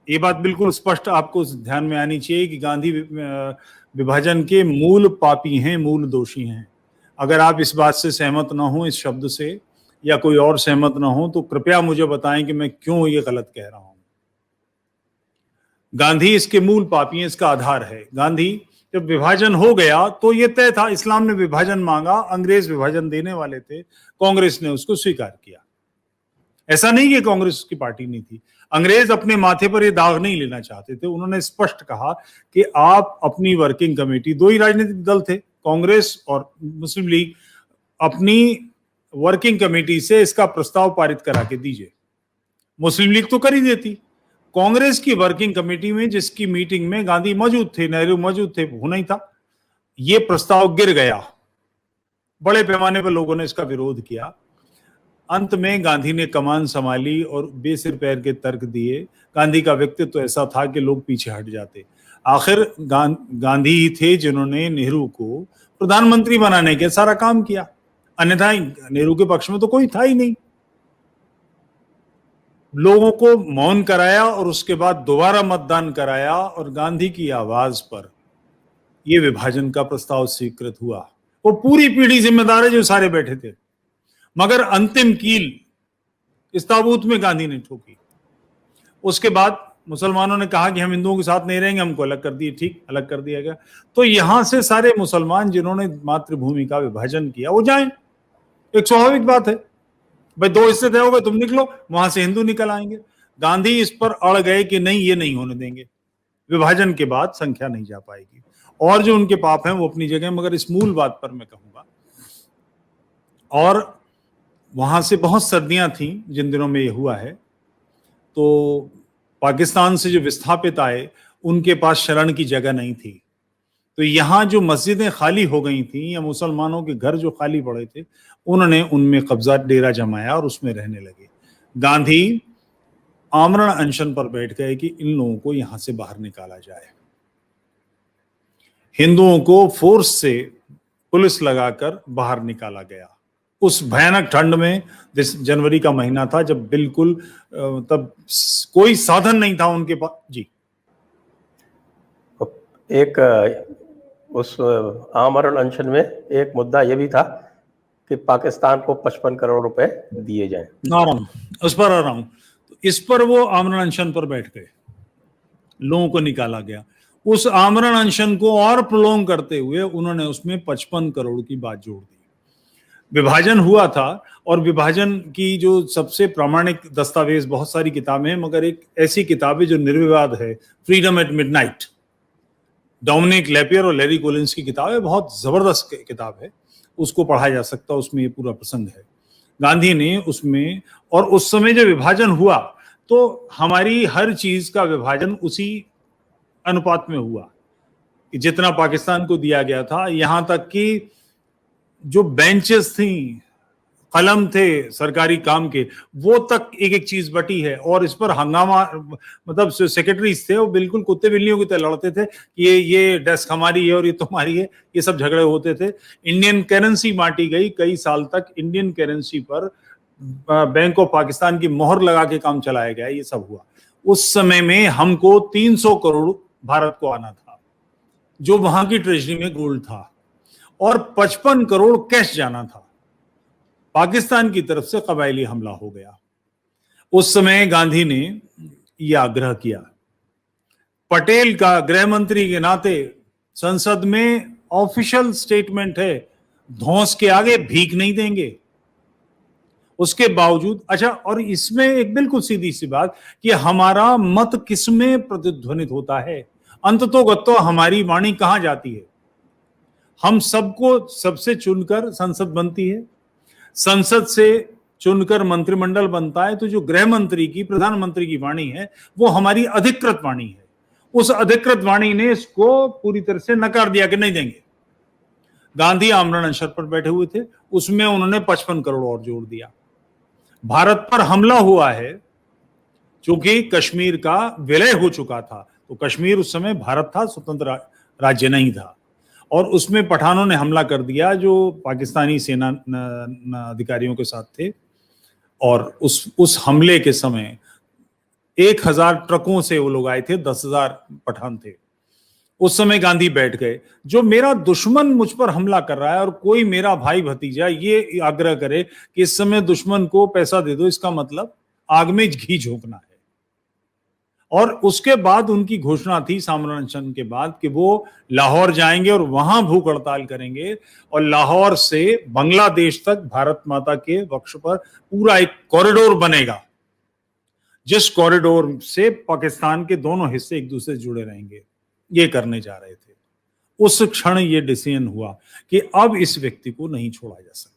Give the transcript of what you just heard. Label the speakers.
Speaker 1: ये बात बिल्कुल स्पष्ट आपको ध्यान में आनी चाहिए कि गांधी विभाजन के मूल पापी हैं, मूल दोषी हैं। अगर आप इस बात से सहमत ना हो, इस शब्द से, या कोई और सहमत ना हो, तो कृपया मुझे बताएं कि मैं क्यों ये गलत कह रहा हूं। गांधी इसके मूल पापी हैं, इसका आधार है। गांधी जब विभाजन हो गया तो ये तय था, इस्लाम ने विभाजन मांगा, अंग्रेज विभाजन देने वाले थे, कांग्रेस ने उसको स्वीकार किया। ऐसा नहीं कि कांग्रेस की पार्टी नहीं थी, अंग्रेज अपने माथे पर ये दाग नहीं लेना चाहते थे। उन्होंने स्पष्ट कहा कि आप अपनी वर्किंग कमेटी, दो ही राजनीतिक दल थे, कांग्रेस और मुस्लिम लीग, अपनी वर्किंग कमेटी से इसका प्रस्ताव पारित करा के दीजिए। मुस्लिम लीग तो कर ही देती। कांग्रेस की वर्किंग कमेटी में, जिसकी मीटिंग में गांधी मौजूद थे, नेहरू मौजूद थे, होना ही था, ये प्रस्ताव गिर गया। बड़े पैमाने पर लोगों ने इसका विरोध किया। अंत में गांधी ने कमान संभाली और बेसिर पैर के तर्क दिए। गांधी का व्यक्तित्व तो ऐसा था कि लोग पीछे हट जाते। आखिर गांधी ही थे जिन्होंने नेहरू को प्रधानमंत्री बनाने के सारा काम किया, अन्यथा नेहरू के पक्ष में तो कोई था ही नहीं। लोगों को मौन कराया और उसके बाद दोबारा मतदान कराया और गांधी की आवाज पर यह विभाजन का प्रस्ताव स्वीकृत हुआ। वो पूरी पीढ़ी जिम्मेदार है जो सारे बैठे थे, मगर अंतिम कील इस ताबूत में गांधी ने ठोकी। उसके बाद मुसलमानों ने कहा कि हम हिंदुओं के साथ नहीं रहेंगे, हमको अलग कर दिए। ठीक, अलग कर दिया गया। तो यहां से सारे मुसलमान जिन्होंने मातृभूमि का विभाजन किया वो जाएं, एक स्वाभाविक बात है। भाई दो हिस्से तय हो गए, तुम निकलो, वहां से हिंदू निकल आएंगे। गांधी इस पर अड़ गए कि नहीं, ये नहीं होने देंगे, विभाजन के बाद संख्या नहीं जा पाएगी। और जो उनके पाप हैं वो अपनी जगह, मगर इस मूल बात पर मैं कहूंगा। और वहां से बहुत सर्दियां थी जिन दिनों में ये हुआ है, तो पाकिस्तान से जो विस्थापित आए उनके पास शरण की जगह नहीं थी। तो यहां जो मस्जिदें खाली हो गई थी या मुसलमानों के घर जो खाली पड़े थे, उन्होंने उनमें कब्जा, डेरा जमाया और उसमें रहने लगे। गांधी आमरण अनशन पर बैठ गए कि इन लोगों को यहां से बाहर निकाला जाए। हिंदुओं को फोर्स से पुलिस लगाकर बाहर निकाला गया उस भयानक ठंड में। जनवरी का महीना था, जब बिल्कुल तब कोई साधन नहीं था उनके पास। जी,
Speaker 2: एक उस आमरण अनशन में एक मुद्दा यह भी था कि पाकिस्तान को 55 करोड़ रुपए दिए जाएं।
Speaker 1: उस पर आ रहा हूं। तो इस पर वो आमरण अनशन पर बैठ गए, लोगों को निकाला गया। उस आमरण अनशन को और प्रोलॉन्ग करते हुए उन्होंने उसमें 55 करोड़ की बात जोड़ दी। विभाजन हुआ था, और विभाजन की जो सबसे प्रामाणिक दस्तावेज, बहुत सारी किताबें हैं, मगर एक ऐसी किताब है जो निर्विवाद है, Freedom at Midnight, Dominique Lapierre और लैरी कोलिंस की किताब है। बहुत जबरदस्त किताब है, उसको पढ़ा जा सकता है, उसमें ये पूरा प्रसंग है। गांधी ने उसमें, और उस समय जब विभाजन हुआ तो हमारी हर चीज का विभाजन उसी अनुपात में हुआ कि जितना पाकिस्तान को दिया गया था। यहां तक कि जो बेंचेस थी, कलम थे सरकारी काम के, वो तक एक एक चीज बटी है। और इस पर हंगामा, मतलब सेक्रेटरीज थे वो बिल्कुल कुत्ते बिल्लियों की तरह लड़ते थे कि ये डेस्क हमारी है और ये तुम्हारी है, ये सब झगड़े होते थे। इंडियन करेंसी बांटी गई, कई साल तक इंडियन करेंसी पर बैंक ऑफ पाकिस्तान की मोहर लगा के काम चलाया गया, ये सब हुआ। उस समय में हमको 300 करोड़ भारत को आना था, जो वहां की ट्रेजरी में गोल्ड था, और 55 करोड़ कैश जाना था। पाकिस्तान की तरफ से कबायली हमला हो गया। उस समय गांधी ने यह आग्रह किया, पटेल का गृह मंत्री के नाते संसद में ऑफिशियल स्टेटमेंट है, धौंस के आगे भीख नहीं देंगे। उसके बावजूद, अच्छा, और इसमें एक बिल्कुल सीधी सी बात कि हमारा मत किसमें प्रतिध्वनित होता है, अंततोगत्तो हमारी वाणी कहां जाती है। हम सबको सबसे चुनकर संसद बनती है, संसद से चुनकर मंत्रिमंडल बनता है। तो जो गृह मंत्री की, प्रधानमंत्री की वाणी है, वो हमारी अधिकृत वाणी है। उस अधिकृत वाणी ने इसको पूरी तरह से नकार दिया कि नहीं देंगे। गांधी आमरण अनशन पर बैठे हुए थे, उसमें उन्होंने 55 करोड़ और जोड़ दिया। भारत पर हमला हुआ है, क्योंकि कश्मीर का विलय हो चुका था। तो कश्मीर उस समय भारत था, स्वतंत्र राज्य नहीं था, और उसमें पठानों ने हमला कर दिया जो पाकिस्तानी सेना अधिकारियों के साथ थे। और उस हमले के समय 1000 ट्रकों से वो लोग आए थे, 10,000 पठान थे। उस समय गांधी बैठ गए, जो मेरा दुश्मन मुझ पर हमला कर रहा है और कोई मेरा भाई भतीजा ये आग्रह करे कि इस समय दुश्मन को पैसा दे दो, इसका मतलब आग में घी झोंकना है। और उसके बाद उनकी घोषणा थी आमरण अनशन के बाद कि वो लाहौर जाएंगे और वहां भूख हड़ताल करेंगे और लाहौर से बांग्लादेश तक भारत माता के वक्ष पर पूरा एक कॉरिडोर बनेगा, जिस कॉरिडोर से पाकिस्तान के दोनों हिस्से एक दूसरे से जुड़े रहेंगे। ये करने जा रहे थे। उस क्षण ये डिसीजन हुआ कि अब इस व्यक्ति को नहीं छोड़ा जा सकता।